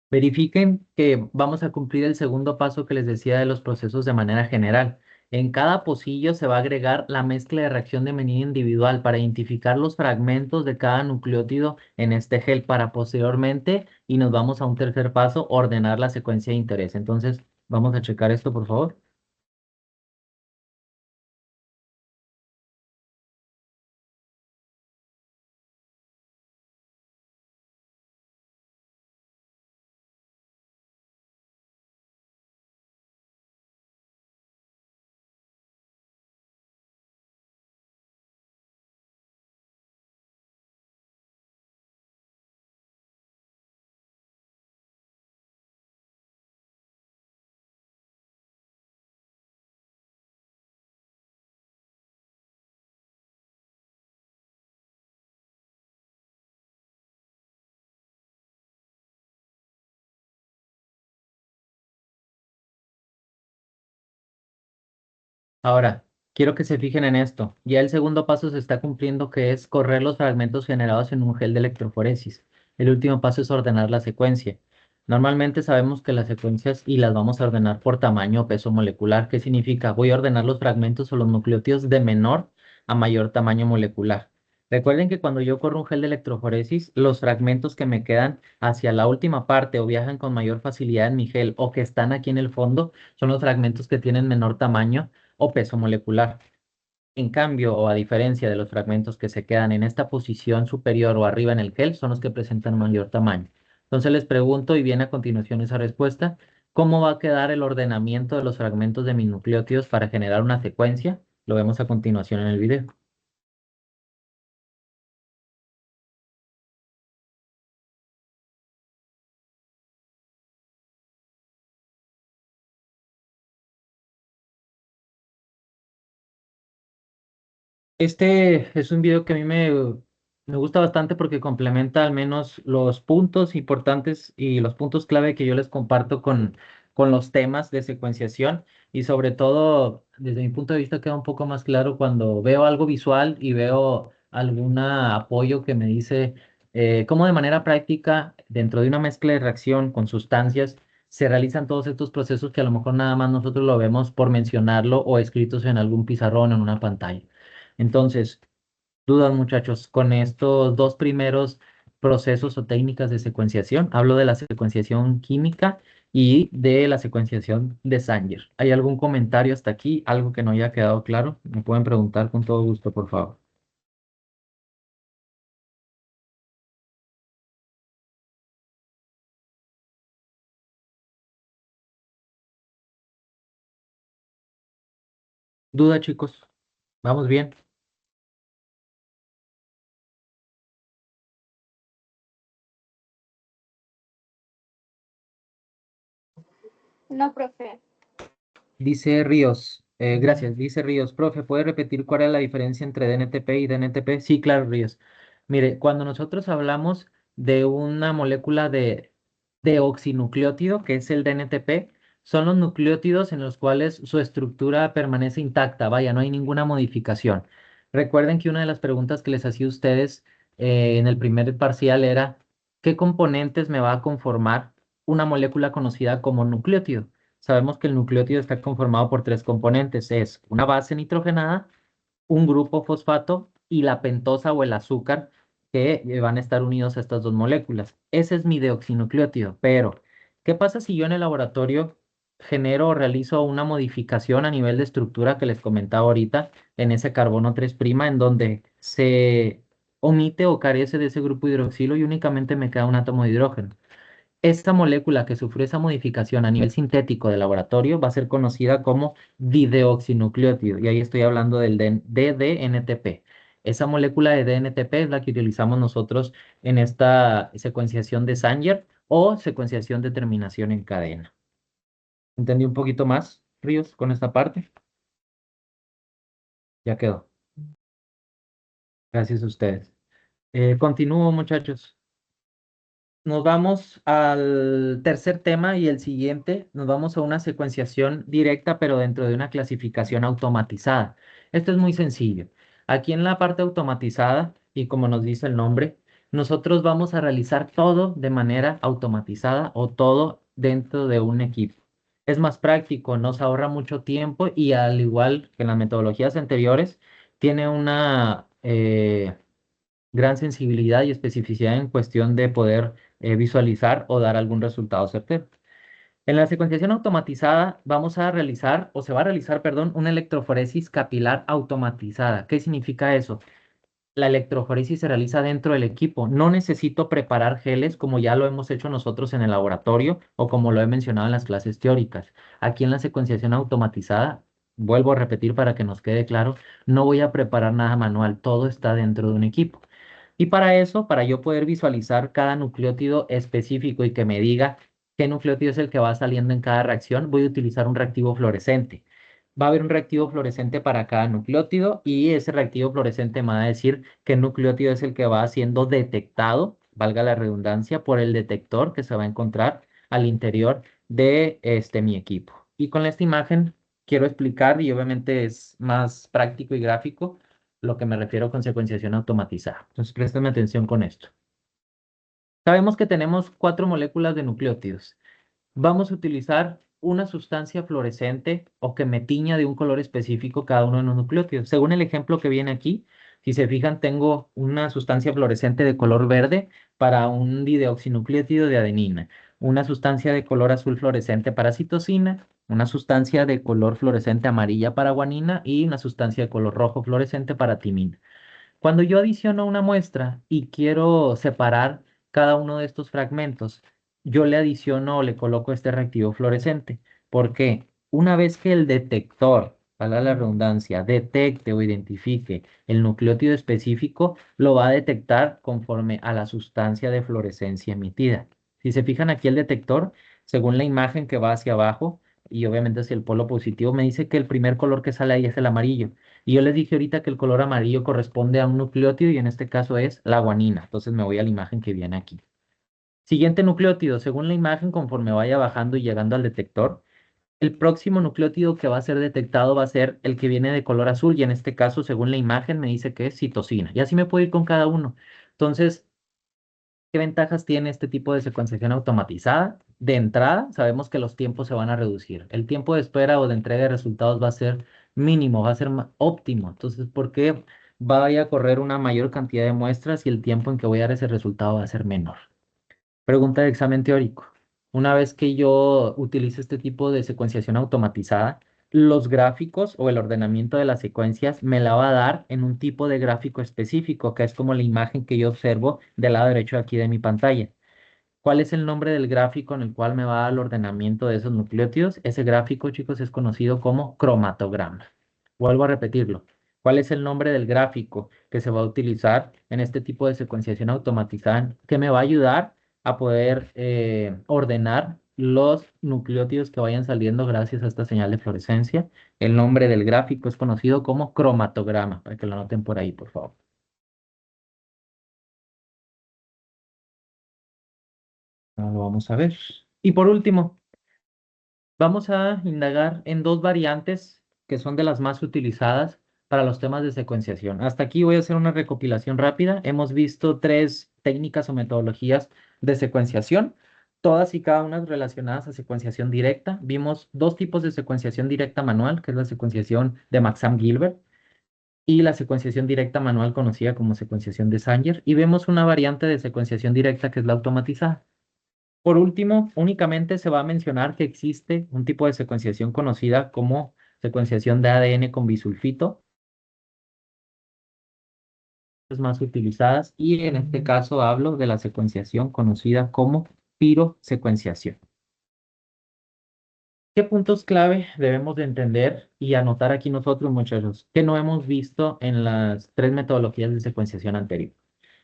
Verifiquen que vamos a cumplir el segundo paso que les decía de los procesos de manera general. En cada pocillo se va a agregar la mezcla de reacción de menina individual para identificar los fragmentos de cada nucleótido en este gel para posteriormente, y nos vamos a un tercer paso, ordenar la secuencia de interés. Entonces, vamos a checar esto, por favor. Ahora, quiero que se fijen en esto. Ya el segundo paso se está cumpliendo, que es correr los fragmentos generados en un gel de electroforesis. El último paso es ordenar la secuencia. Normalmente sabemos que las secuencias y las vamos a ordenar por tamaño o peso molecular. ¿Qué significa? Voy a ordenar los fragmentos o los nucleótidos de menor a mayor tamaño molecular. Recuerden que cuando yo corro un gel de electroforesis, los fragmentos que me quedan hacia la última parte o viajan con mayor facilidad en mi gel o que están aquí en el fondo son los fragmentos que tienen menor tamaño o peso molecular. En cambio, o a diferencia de los fragmentos que se quedan en esta posición superior o arriba en el gel, son los que presentan mayor tamaño. Entonces les pregunto, y viene a continuación esa respuesta, ¿cómo va a quedar el ordenamiento de los fragmentos de mis nucleótidos para generar una secuencia? Lo vemos a continuación en el video. Este es un video que a me gusta bastante porque complementa al menos los puntos importantes y los puntos clave que yo les comparto con los temas de secuenciación, y sobre todo, desde mi punto de vista, queda un poco más claro cuando veo algo visual y veo algún apoyo que me dice cómo de manera práctica, dentro de una mezcla de reacción con sustancias, se realizan todos estos procesos que a lo mejor nada más nosotros lo vemos por mencionarlo o escritos en algún pizarrón o en una pantalla. Entonces, dudas, muchachos, con estos dos primeros procesos o técnicas de secuenciación. Hablo de la secuenciación química y de la secuenciación de Sanger. ¿Hay algún comentario hasta aquí? ¿Algo que no haya quedado claro? Me pueden preguntar con todo gusto, por favor. ¿Duda, chicos? ¿Vamos bien? No, profe. Dice Ríos, gracias, dice Ríos, profe, ¿puede repetir cuál es la diferencia entre DNTP y DNTP? Sí, claro, Ríos. Mire, cuando nosotros hablamos de una molécula de deoxinucleótido, que es el DNTP, son los nucleótidos en los cuales su estructura permanece intacta, vaya, no hay ninguna modificación. Recuerden que una de las preguntas que les hacía a ustedes en el primer parcial era, ¿qué componentes me va a conformar una molécula conocida como nucleótido? Sabemos que el nucleótido está conformado por tres componentes: es una base nitrogenada, un grupo fosfato y la pentosa o el azúcar, que van a estar unidos a estas dos moléculas. Ese es mi deoxinucleótido. Pero, ¿qué pasa si yo en el laboratorio genero o realizo una modificación a nivel de estructura que les comentaba ahorita en ese carbono 3' en donde se omite o carece de ese grupo hidroxilo y únicamente me queda un átomo de hidrógeno? Esta molécula que sufrió esa modificación a nivel sintético de laboratorio va a ser conocida como dideoxinucleótido, y ahí estoy hablando del DDNTP. Esa molécula de DNTP es la que utilizamos nosotros en esta secuenciación de Sanger o secuenciación de terminación en cadena. ¿Entendí un poquito más, Ríos, con esta parte? Ya quedó. Gracias a ustedes. Continúo, muchachos. Nos vamos al tercer tema y el siguiente. Nos vamos a una secuenciación directa, pero dentro de una clasificación automatizada. Esto es muy sencillo. Aquí en la parte automatizada, y como nos dice el nombre, nosotros vamos a realizar todo de manera automatizada o todo dentro de un equipo. Es más práctico, nos ahorra mucho tiempo y al igual que en las metodologías anteriores, tiene una gran sensibilidad y especificidad en cuestión de poder visualizar o dar algún resultado certero. En la secuenciación automatizada vamos a realizar, o se va a realizar, perdón, una electroforesis capilar automatizada. ¿Qué significa eso? La electroforesis se realiza dentro del equipo. No necesito preparar geles como ya lo hemos hecho nosotros en el laboratorio o como lo he mencionado en las clases teóricas. Aquí en la secuenciación automatizada, vuelvo a repetir para que nos quede claro, no voy a preparar nada manual, todo está dentro de un equipo. Y para eso, para yo poder visualizar cada nucleótido específico y que me diga qué nucleótido es el que va saliendo en cada reacción, voy a utilizar un reactivo fluorescente. Va a haber un reactivo fluorescente para cada nucleótido y ese reactivo fluorescente me va a decir qué nucleótido es el que va siendo detectado, valga la redundancia, por el detector que se va a encontrar al interior de mi equipo. Y con esta imagen quiero explicar, y obviamente es más práctico y gráfico, lo que me refiero con secuenciación automatizada. Entonces, préstame atención con esto. Sabemos que tenemos 4 moléculas de nucleótidos. Vamos a utilizar una sustancia fluorescente o que me tiña de un color específico cada uno de los nucleótidos. Según el ejemplo que viene aquí, si se fijan, tengo una sustancia fluorescente de color verde para un dideoxinucleótido de adenina, una sustancia de color azul fluorescente para citosina, una sustancia de color fluorescente amarilla para guanina y una sustancia de color rojo fluorescente para timina. Cuando yo adiciono una muestra y quiero separar cada uno de estos fragmentos, yo le adiciono o le coloco este reactivo fluorescente. ¿Por qué? Una vez que el detector, para la redundancia, detecte o identifique el nucleótido específico, lo va a detectar conforme a la sustancia de fluorescencia emitida. Si se fijan aquí el detector, según la imagen que va hacia abajo, y obviamente hacia el polo positivo, me dice que el primer color que sale ahí es el amarillo. Y yo les dije ahorita que el color amarillo corresponde a un nucleótido y en este caso es la guanina. Entonces me voy a la imagen que viene aquí. Siguiente nucleótido, según la imagen, conforme vaya bajando y llegando al detector, el próximo nucleótido que va a ser detectado va a ser el que viene de color azul y en este caso, según la imagen, me dice que es citosina. Y así me puedo ir con cada uno. Entonces, ¿qué ventajas tiene este tipo de secuenciación automatizada? De entrada, sabemos que los tiempos se van a reducir. El tiempo de espera o de entrega de resultados va a ser mínimo, va a ser óptimo. Entonces, ¿por qué vaya a correr una mayor cantidad de muestras y el tiempo en que voy a dar ese resultado va a ser menor? Pregunta de examen teórico. Una vez que yo utilice este tipo de secuenciación automatizada, los gráficos o el ordenamiento de las secuencias me la va a dar en un tipo de gráfico específico, que es como la imagen que yo observo del lado derecho aquí de mi pantalla. ¿Cuál es el nombre del gráfico en el cual me va a dar el ordenamiento de esos nucleótidos? Ese gráfico, chicos, es conocido como cromatograma. Vuelvo a repetirlo. ¿Cuál es el nombre del gráfico que se va a utilizar en este tipo de secuenciación automatizada que me va a ayudar a poder ordenar los nucleótidos que vayan saliendo gracias a esta señal de fluorescencia? El nombre del gráfico es conocido como cromatograma, para que lo anoten por ahí, por favor. Ahora lo vamos a ver. Y por último, vamos a indagar en dos variantes que son de las más utilizadas para los temas de secuenciación. Hasta aquí voy a hacer una recopilación rápida. Hemos visto 3 técnicas o metodologías de secuenciación, todas y cada una relacionadas a secuenciación directa. Vimos 2 tipos de secuenciación directa manual, que es la secuenciación de Maxam-Gilbert y la secuenciación directa manual conocida como secuenciación de Sanger. Y vemos una variante de secuenciación directa que es la automatizada. Por último, únicamente se va a mencionar que existe un tipo de secuenciación conocida como secuenciación de ADN con bisulfito, las más utilizadas, y en este caso hablo de la secuenciación conocida como pirosecuenciación. ¿Qué puntos clave debemos de entender y anotar aquí nosotros, muchachos, que no hemos visto en las 3 metodologías de secuenciación anterior?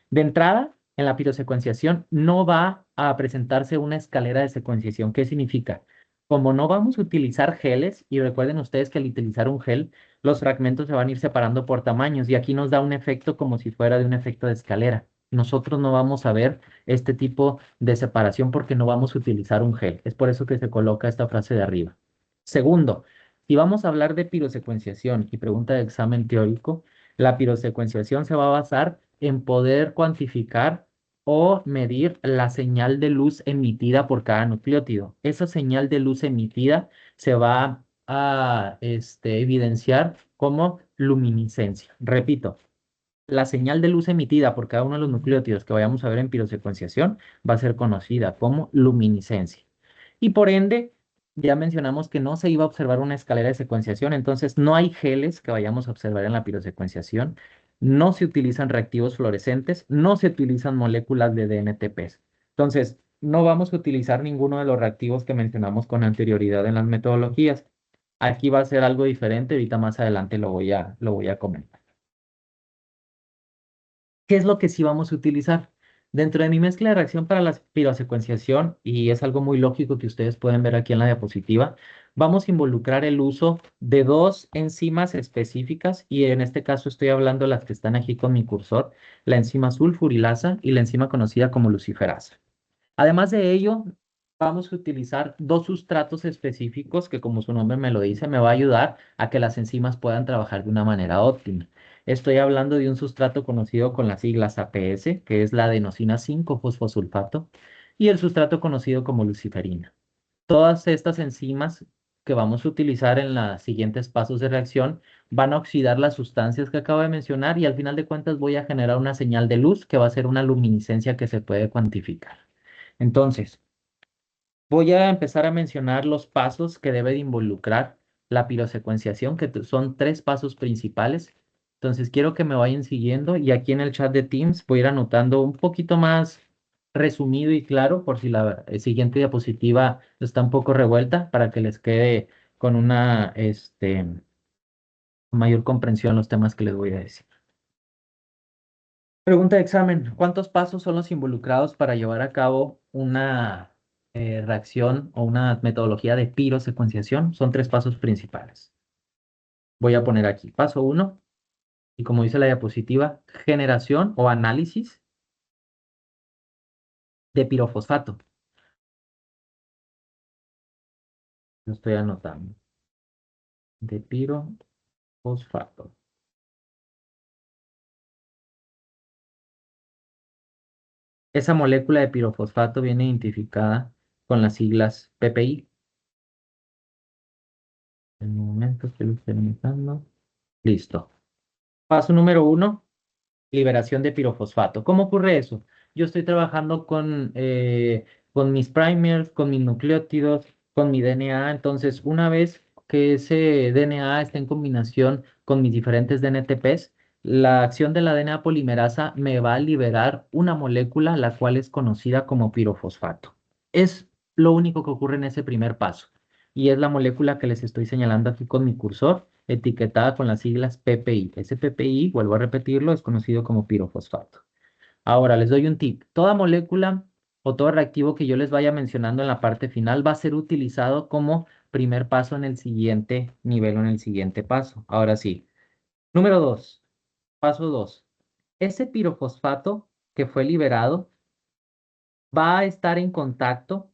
De entrada, en la pirosecuenciación no va a presentarse una escalera de secuenciación. ¿Qué significa? Como no vamos a utilizar geles, y recuerden ustedes que al utilizar un gel, los fragmentos se van a ir separando por tamaños, y aquí nos da un efecto como si fuera de un efecto de escalera. Nosotros no vamos a ver este tipo de separación porque no vamos a utilizar un gel. Es por eso que se coloca esta frase de arriba. Segundo, si vamos a hablar de pirosecuenciación y pregunta de examen teórico, la pirosecuenciación se va a basar en poder cuantificar o medir la señal de luz emitida por cada nucleótido. Esa señal de luz emitida se va a evidenciar como luminiscencia. Repito, la señal de luz emitida por cada uno de los nucleótidos que vayamos a ver en pirosecuenciación va a ser conocida como luminiscencia. Y por ende, ya mencionamos que no se iba a observar una escalera de secuenciación, entonces no hay geles que vayamos a observar en la pirosecuenciación, no se utilizan reactivos fluorescentes, no se utilizan moléculas de DNTPs. Entonces, no vamos a utilizar ninguno de los reactivos que mencionamos con anterioridad en las metodologías. Aquí va a ser algo diferente, ahorita más adelante lo voy a comentar. ¿Qué es lo que sí vamos a utilizar? Dentro de mi mezcla de reacción para la pirosecuenciación, y es algo muy lógico que ustedes pueden ver aquí en la diapositiva, vamos a involucrar el uso de dos enzimas específicas, y en este caso estoy hablando de las que están aquí con mi cursor, la enzima sulfurilasa y la enzima conocida como luciferasa. Además de ello, vamos a utilizar dos sustratos específicos que, como su nombre me lo dice, me va a ayudar a que las enzimas puedan trabajar de una manera óptima. Estoy hablando de un sustrato conocido con las siglas APS, que es la adenosina 5-fosfosulfato, y el sustrato conocido como luciferina. Todas estas enzimas que vamos a utilizar en los siguientes pasos de reacción van a oxidar las sustancias que acabo de mencionar y al final de cuentas voy a generar una señal de luz que va a ser una luminiscencia que se puede cuantificar. Entonces, voy a empezar a mencionar los pasos que debe de involucrar la pirosecuenciación, que son tres pasos principales. Entonces, quiero que me vayan siguiendo y aquí en el chat de Teams voy a ir anotando un poquito más resumido y claro por si la siguiente diapositiva está un poco revuelta para que les quede con una mayor comprensión los temas que les voy a decir. Pregunta de examen. ¿Cuántos pasos son los involucrados para llevar a cabo una reacción o una metodología de pirosecuenciación? Son tres pasos principales. Voy a poner aquí paso uno y como dice la diapositiva, generación o análisis de pirofosfato. Lo estoy anotando. De pirofosfato. Esa molécula de pirofosfato viene identificada con las siglas PPI. En un momento estoy experimentando. Listo. Paso número uno, liberación de pirofosfato. ¿Cómo ocurre eso? Yo estoy trabajando con mis primers, con mis nucleótidos, con mi DNA. Entonces, una vez que ese DNA está en combinación con mis diferentes DNTPs, la acción de la DNA polimerasa me va a liberar una molécula, la cual es conocida como pirofosfato. Es lo único que ocurre en ese primer paso. Y es la molécula que les estoy señalando aquí con mi cursor etiquetada con las siglas PPI. Ese PPI, vuelvo a repetirlo, es conocido como pirofosfato. Ahora, les doy un tip. Toda molécula o todo reactivo que yo les vaya mencionando en la parte final va a ser utilizado como primer paso en el siguiente nivel o en el siguiente paso. Ahora sí. Número 2. Paso 2. Ese pirofosfato que fue liberado va a estar en contacto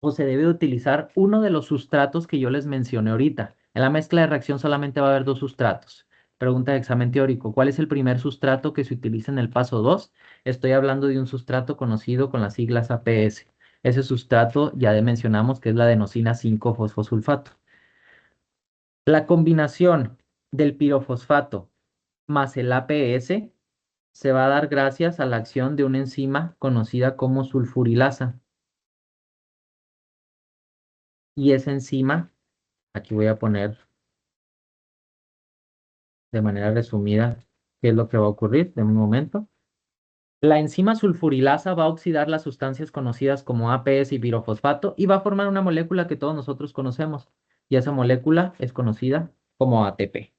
o se debe utilizar uno de los sustratos que yo les mencioné ahorita. En la mezcla de reacción solamente va a haber dos sustratos. Pregunta de examen teórico. ¿Cuál es el primer sustrato que se utiliza en el paso 2? Estoy hablando de un sustrato conocido con las siglas APS. Ese sustrato ya mencionamos que es la adenosina 5-fosfosulfato. La combinación del pirofosfato más el APS se va a dar gracias a la acción de una enzima conocida como sulfurilasa. Y esa enzima, aquí voy a poner de manera resumida qué es lo que va a ocurrir de un momento. La enzima sulfurilasa va a oxidar las sustancias conocidas como APS y pirofosfato y va a formar una molécula que todos nosotros conocemos. Y esa molécula es conocida como ATP.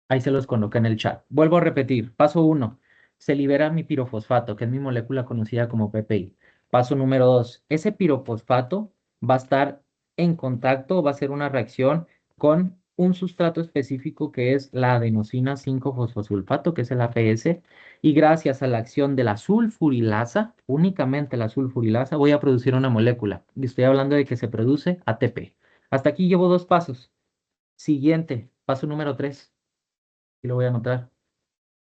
Ahí se los coloqué en el chat. Vuelvo a repetir. Paso uno, se libera mi pirofosfato, que es mi molécula conocida como PPI. Paso número 2, ese pirofosfato va a estar en contacto, va a hacer una reacción con un sustrato específico que es la adenosina 5-fosfosulfato, que es el APS, y gracias a la acción de la sulfurilasa, únicamente la sulfurilasa, voy a producir una molécula. Y estoy hablando de que se produce ATP. Hasta aquí llevo dos pasos. Siguiente, paso número 3 y lo voy a anotar.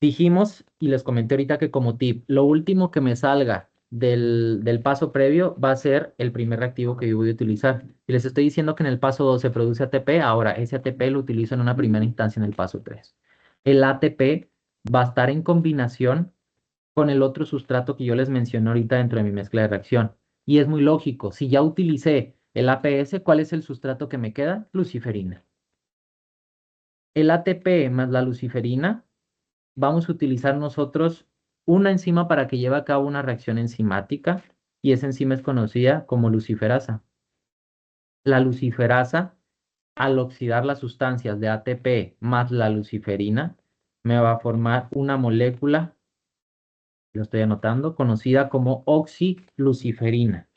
Dijimos y les comenté ahorita que como tip, lo último que me salga del paso previo va a ser el primer reactivo que yo voy a utilizar. Y les estoy diciendo que en el paso 2 se produce ATP, ahora ese ATP lo utilizo en una primera instancia en el paso 3. El ATP va a estar en combinación con el otro sustrato que yo les mencioné ahorita dentro de mi mezcla de reacción. Y es muy lógico, si ya utilicé el APS, ¿cuál es el sustrato que me queda? Luciferina. El ATP más la luciferina vamos a utilizar nosotros una enzima para que lleve a cabo una reacción enzimática y esa enzima es conocida como luciferasa. La luciferasa, al oxidar las sustancias de ATP más la luciferina, me va a formar una molécula, lo estoy anotando, conocida como oxiluciferina.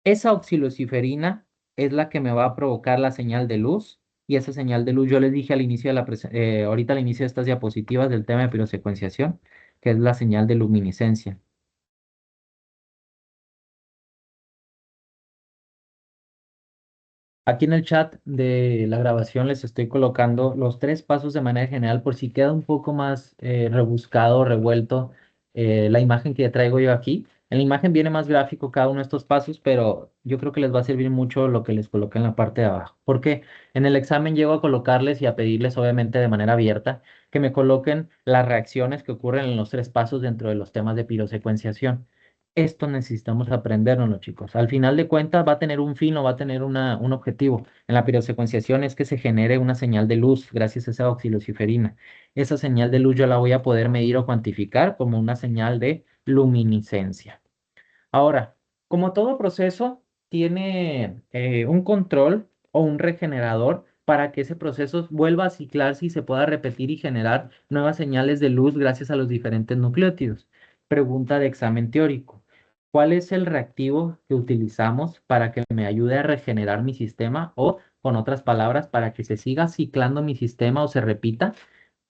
Esa oxiluciferina es la que me va a provocar la señal de luz y esa señal de luz yo les dije al inicio de ahorita al inicio de estas diapositivas del tema de pirosecuenciación, que es la señal de luminiscencia. Aquí en el chat de la grabación les estoy colocando los tres pasos de manera general por si queda un poco más rebuscado, revuelto la imagen que traigo yo aquí. En la imagen viene más gráfico cada uno de estos pasos, pero yo creo que les va a servir mucho lo que les coloqué en la parte de abajo. Porque en el examen llego a colocarles y a pedirles, obviamente de manera abierta, que me coloquen las reacciones que ocurren en los tres pasos dentro de los temas de pirosecuenciación. Esto necesitamos aprendernos, chicos. Al final de cuentas va a tener un fin o va a tener un objetivo. En la pirosecuenciación es que se genere una señal de luz gracias a esa oxiluciferina. Esa señal de luz yo la voy a poder medir o cuantificar como una señal de luminiscencia. Ahora, como todo proceso tiene un control o un regenerador para que ese proceso vuelva a ciclarse y se pueda repetir y generar nuevas señales de luz gracias a los diferentes nucleótidos. Pregunta de examen teórico. ¿Cuál es el reactivo que utilizamos para que me ayude a regenerar mi sistema o, con otras palabras, para que se siga ciclando mi sistema o se repita?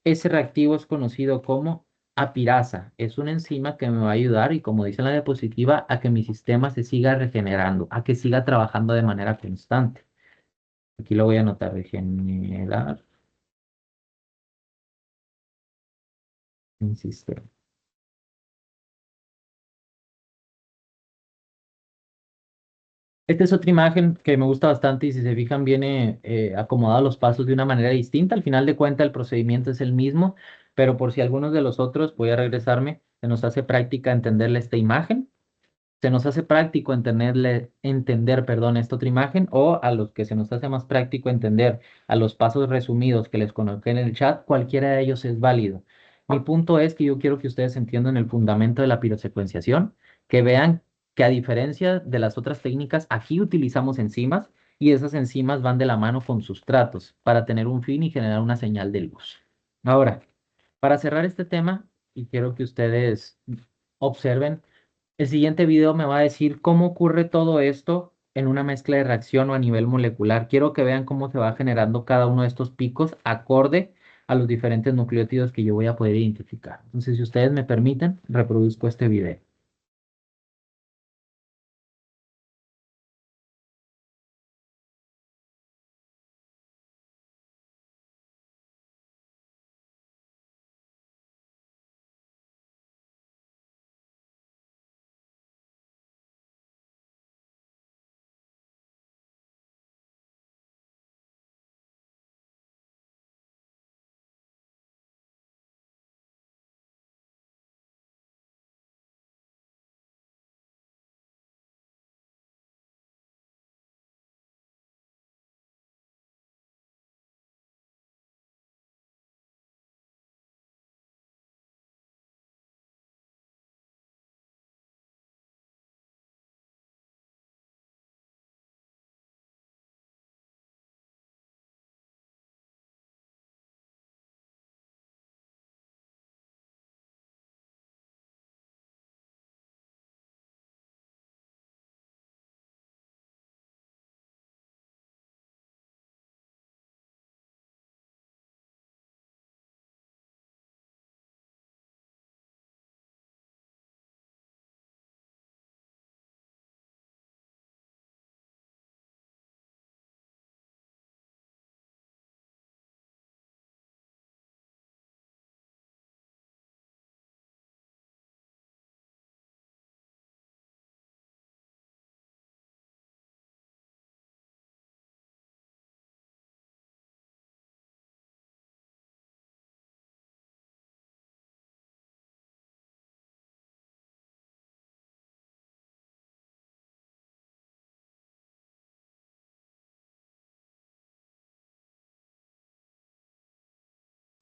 Ese reactivo es conocido como apirasa. Es una enzima que me va a ayudar, y como dice en la diapositiva, a que mi sistema se siga regenerando, a que siga trabajando de manera constante. Aquí lo voy a anotar, regenerar mi sistema. Esta es otra imagen que me gusta bastante y si se fijan viene acomodado los pasos de una manera distinta. Al final de cuentas el procedimiento es el mismo, pero por si algunos de los otros, voy a regresarme, se nos hace práctica entenderle esta imagen. Se nos hace práctico entender, perdón, esta otra imagen o a los que se nos hace más práctico entender a los pasos resumidos que les coloqué en el chat, cualquiera de ellos es válido. Mi punto es que yo quiero que ustedes entiendan el fundamento de la pirosecuenciación, que vean que a diferencia de las otras técnicas, aquí utilizamos enzimas y esas enzimas van de la mano con sustratos para tener un fin y generar una señal de luz. Ahora, para cerrar este tema, y quiero que ustedes observen el siguiente video me va a decir cómo ocurre todo esto en una mezcla de reacción o a nivel molecular. Quiero que vean cómo se va generando cada uno de estos picos acorde a los diferentes nucleótidos que yo voy a poder identificar. Entonces, si ustedes me permiten, reproduzco este video.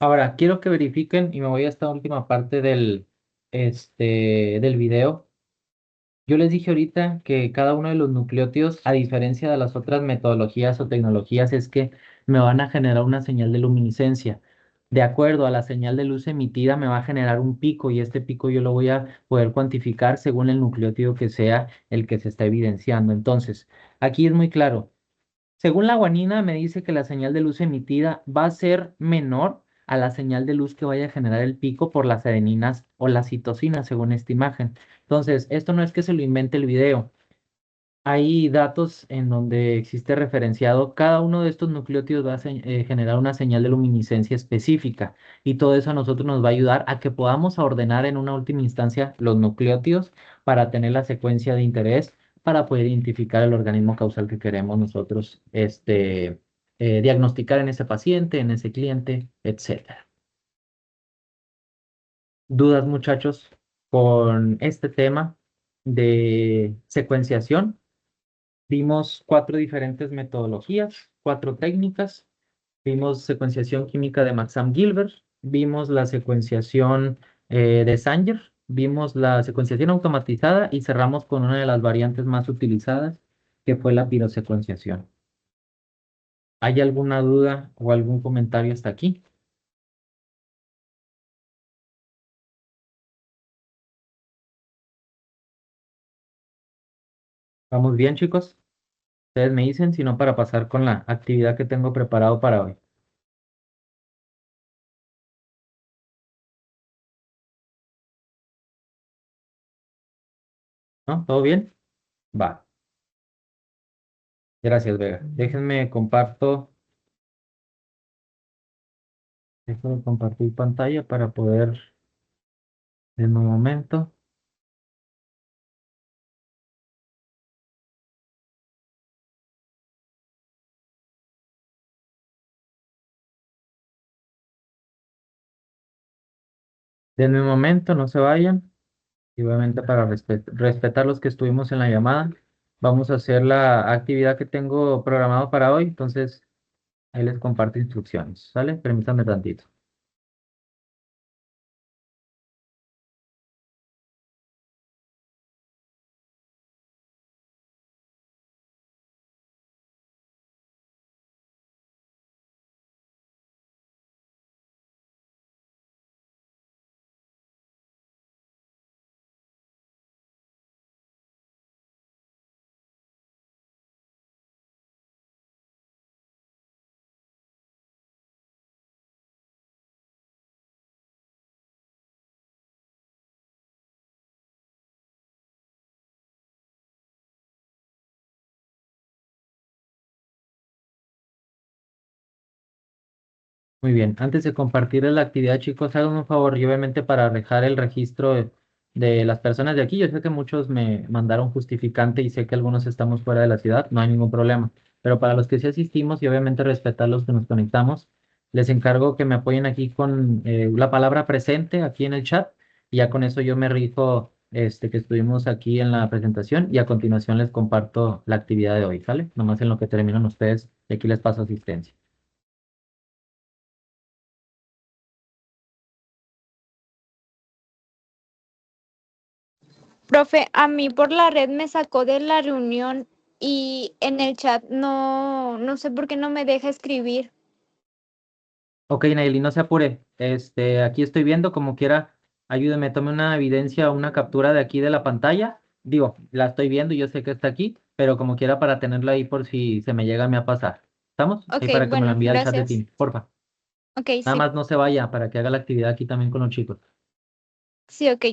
Ahora, quiero que verifiquen y me voy a esta última parte del video. Yo les dije ahorita que cada uno de los nucleótidos, a diferencia de las otras metodologías o tecnologías, es que me van a generar una señal de luminiscencia. De acuerdo a la señal de luz emitida, me va a generar un pico y este pico yo lo voy a poder cuantificar según el nucleótido que sea el que se está evidenciando. Entonces, aquí es muy claro. Según la guanina, me dice que la señal de luz emitida va a ser menor a la señal de luz que vaya a generar el pico por las adeninas o las citocinas, según esta imagen. Entonces, esto no es que se lo invente el video. Hay datos en donde existe referenciado, cada uno de estos nucleótidos va a generar una señal de luminiscencia específica y todo eso a nosotros nos va a ayudar a que podamos ordenar en una última instancia los nucleótidos para tener la secuencia de interés para poder identificar el organismo causal que queremos nosotros diagnosticar en ese paciente, en ese cliente, etcétera. ¿Dudas, muchachos, con este tema de secuenciación? Vimos cuatro diferentes metodologías, cuatro técnicas. Vimos secuenciación química de Maxam Gilbert, vimos la secuenciación de Sanger, vimos la secuenciación automatizada y cerramos con una de las variantes más utilizadas, que fue la pirosecuenciación. ¿Hay alguna duda o algún comentario hasta aquí? ¿Vamos bien, chicos? Ustedes me dicen, si no, para pasar con la actividad que tengo preparado para hoy. ¿No? ¿Todo bien? Va. Gracias, Vega. Déjenme compartir pantalla para poder, en un momento. Denme un momento, no se vayan. Y obviamente para respetar los que estuvimos en la llamada, vamos a hacer la actividad que tengo programado para hoy. Entonces, ahí les comparto instrucciones. ¿Sale? Permítanme tantito. Muy bien. Antes de compartir la actividad, chicos, hagan un favor y obviamente para dejar el registro de las personas de aquí. Yo sé que muchos me mandaron justificante y sé que algunos estamos fuera de la ciudad, no hay ningún problema. Pero para los que sí asistimos y obviamente respetar los que nos conectamos, les encargo que me apoyen aquí con la palabra presente aquí en el chat y ya con eso yo me rijo que estuvimos aquí en la presentación y a continuación les comparto la actividad de hoy, ¿sale? Nomás en lo que terminan ustedes y aquí les paso asistencia. Profe, a mí por la red me sacó de la reunión y en el chat no sé por qué no me deja escribir. Ok, Nayeli, no se apure. Aquí estoy viendo como quiera. Ayúdeme, tome una evidencia, una captura de aquí de la pantalla. Digo, la estoy viendo y yo sé que está aquí, pero como quiera para tenerla ahí por si se me llega a mí a pasar. ¿Estamos? Ok, Ahí para que me lo bueno, envíe al chat de gracias. Teams, porfa. Ok, Nada sí. más no se vaya para que haga la actividad aquí también con los chicos. Sí, ok.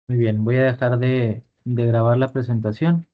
Muy bien, voy a dejar de grabar la presentación.